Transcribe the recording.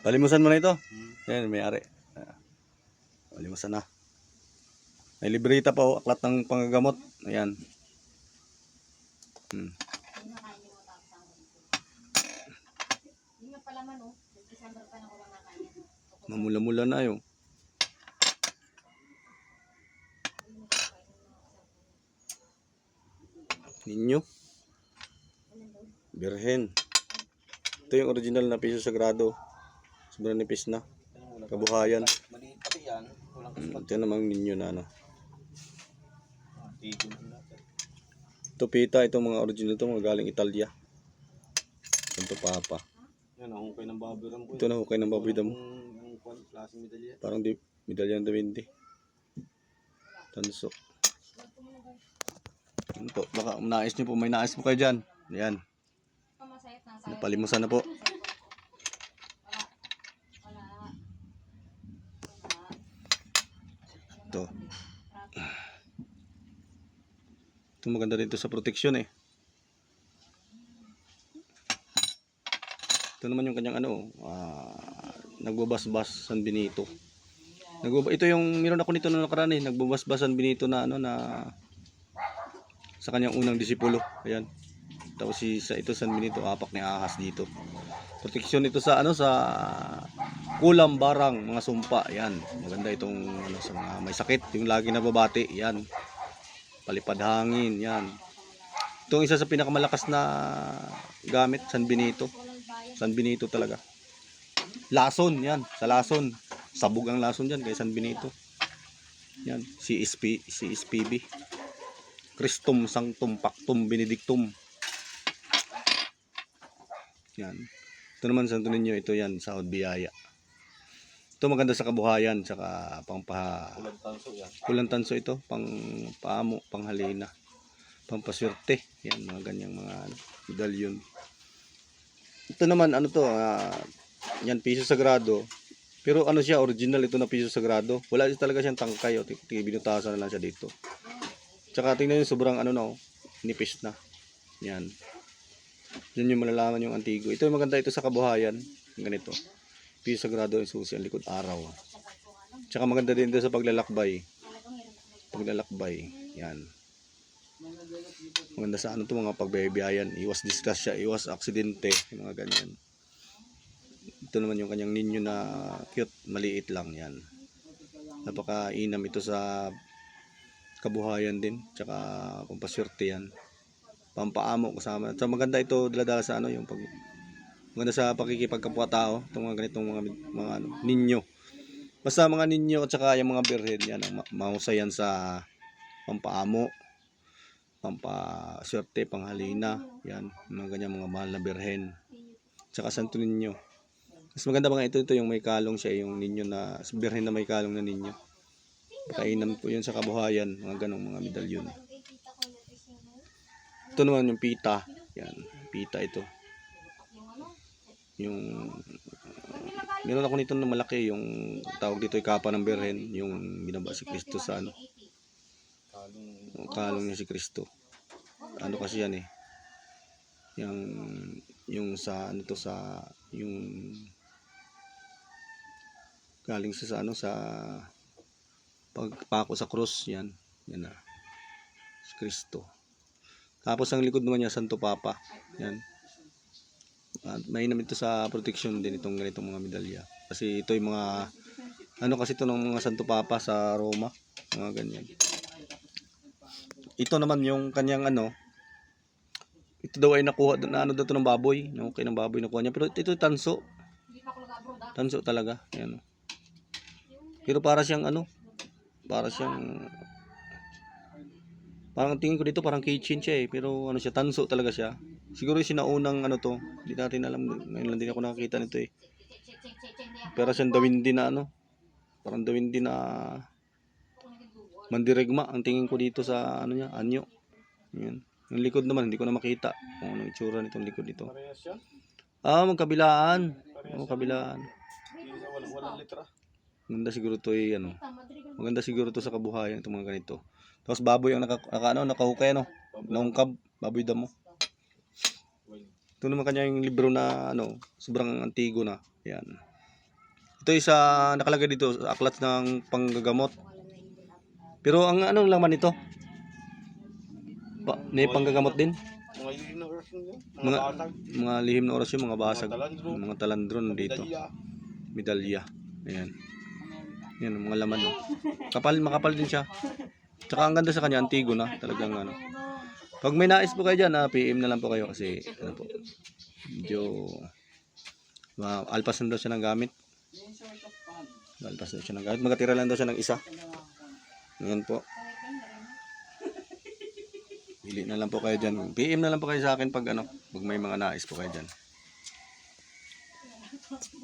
Palimusan mo na ito. Ayan, may-ari. Palimusan na. May libreta pa oh, aklat ng panggagamot. Ayan. Mamula-mula na yung ninyo. Birhen. Ito yung original na piso sagrado. Sobrang nipis na. Kabuhayan. Ito namang ninyo na ano. Ito pita, ito mga original ito, mga galing Italia. Santo Papa. Yan, nahukay ng baboy dam ko. Ito nahukay ng baboy dam. Klaseng medalya. Parang di medalya ng Da Vinci. Tanso. Yan po, baka nais nyo po, may nais po kayo dyan. Yan. Napalimusan na po. Ito. Ito maganda dito sa proteksyon eh. Ito naman yung kanyang ano, nagbabasbas San Benito. Ito yung meron ako nito na nakaraan eh, nagbabasbas San Benito na ano na sa kanyang unang disipulo. Ayan. Tapos ito San Benito, apak ni ahas dito. Proteksyon ito sa ano, sa kulam barang, mga sumpa. Ayan. Maganda itong ano, sa mga may sakit, yung lagi nababati. Ayan. Palipad hangin. Ayan. Itong isa sa pinakamalakas na gamit, San Benito. San Benito talaga. Lason, yan. Sa lason. Sabog ang lason dyan kay San Benito. Yan. CSPB. Christum Sanctum Pactum Benedictum. Yan. Ito naman Santo Niño. Ito yan. Sahod biyaya. Ito maganda sa kabuhayan. Saka kulang tanso ito. Pang paamo. Pang halina. Pampaswerte. Yan. Mga ganyang mga medalyon. Ito naman ano to, yan piso sagrado. Pero ano siya, original ito na piso sagrado. Wala talaga siyang tangkay o binutasan na lang siya dito. Tsaka tingnan niyo sobrang ano na, nipis na. Yan. Diyan yung malalaman yung antigo. Ito yung maganda ito sa kabuhayan. Ganito. Piso sagrado yung susi ang likod araw. Tsaka maganda din ito sa paglalakbay. Paglalakbay. Yan. Maganda sa ano to, mga pagbibiyayan, iwas disgrasya, iwas aksidente, mga ganyan. Ito naman yung kanyang ninyo na cute, maliit lang yan. Napaka-inam ito sa kabuhayan din, tsaka pampaswerte yan. Pampaamo kasama. So maganda ito daladala sa ano, yung maganda sa pakikipagkapwa-tao, itong mga ganitong mga ano, ninyo. Basta mga ninyo at tsaka yung mga birhen yan, mahusay yan sa pampaamo, pampaswerte, panghalina, yan, mga ganyan mga mahal na birhen. Tsaka Santo Niño. Mas maganda mga ito yung may kalong siya, yung ninyo na birhen na may kalong na ninyo. Pakainam po yun sa kabuhayan, mga ganong mga medalyon. Ito naman yung pita, yan, pita ito. Yung meron ako nito na malaki, yung tawag dito ay kapa ng birhen, yung binaba si Kristo sa ano, kalong niya si Kristo. Ano kasi yan eh, yung sa ano to, sa yung galing sa ano, sa pagpako sa cross, yan na si Kristo. Tapos ang likod naman niya Santo Papa, yan. At mainam ito sa protection din itong ganitong mga medalya, kasi ito yung mga ano kasi ito ng mga Santo Papa sa Roma, mga ganyan. Ito naman yung kanyang ano, ito daw ay nakuha na ano daw to ng baboy, okay, ng baboy nakuha niya, pero ito tanso. Tanso talaga, yan. Pero para siyang ano, parang tingin ko dito parang kitchen siya eh, pero ano siya, tanso talaga siya. Siguro yung sinaunang ano to, hindi natin alam, ngayon lang din ako nakakita nito eh. Pero siyang Da Vinci na ano, parang Da Vinci na mandirigma ang tingin ko dito sa ano niya, anyo. Yan. Yung likod naman hindi ko na makita kung anong itsura nitong likod nito. Magkabilaan. Kabilaan. Walang litra. Maganda siguro to eh, ano. Maganda siguro to sa kabuhayan itong mga ganito. Tapos baboy ang nakahukay ano, naungkab, baboy damo. Ito naman kanya yung libro na ano, sobrang antigo na. Yan. Ito isa nakalagay dito sa aklat ng panggagamot. Pero ang anong laman nito? May panggagamot din. Mga lihim na orasyon yun. Mga Mga basag. mga lihim na orasyon, mga basag, Mga talandro. mga talandron dito. Medalya. Medalya. Ayan. Yan ang mga laman, no. Makapal din siya. Tsaka ang ganda sa kanya, antigo na. Talagang ano. Pag may nais po kayo dyan, PM na lang po kayo kasi ano po. Medyo alpas na daw siya ng gamit. Alpas daw siya ng gamit. Magatira lang daw siya ng isa. Ngayon po. Pili na lang po kayo dyan. PM na lang po kayo sa akin pag ano, pag may mga nais po kayo dyan.